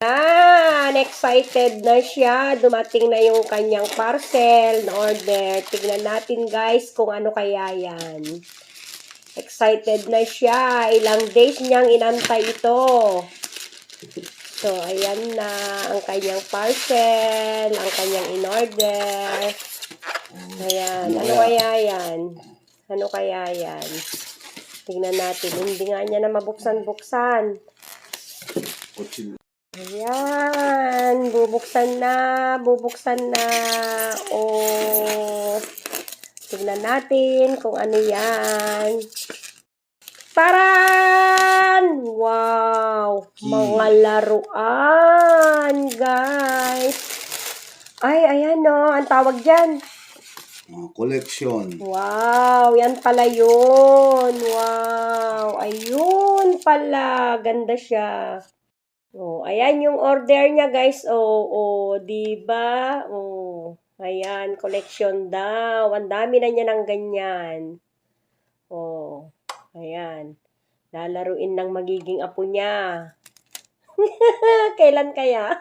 Excited na siya. Dumating na yung kanyang parcel na order. Tignan natin guys kung ano kaya yan. Excited na siya. Ilang days niyang inantay ito. So, ayan na ang kanyang parcel, ang kanyang in-order. Ayan. Ano kaya yan? Ano kaya yan? Tignan natin. Hindi nga niya na mabuksan-buksan. Ayan, bubuksan na. Oh, tignan natin kung ano yan. Taran! Wow! Mga laruan, guys. Ay, ayan o. Ang tawag dyan. Collection. Wow, yan pala yun. Wow, ayun pala. Ganda siya. Oh, ayan yung order niya, guys. Oh, 'di ba? Oh, ayan, collection daw. Ang dami na niya ng ganyan. Oh, ayan. Lalaruin ng magiging apo niya. Kailan kaya?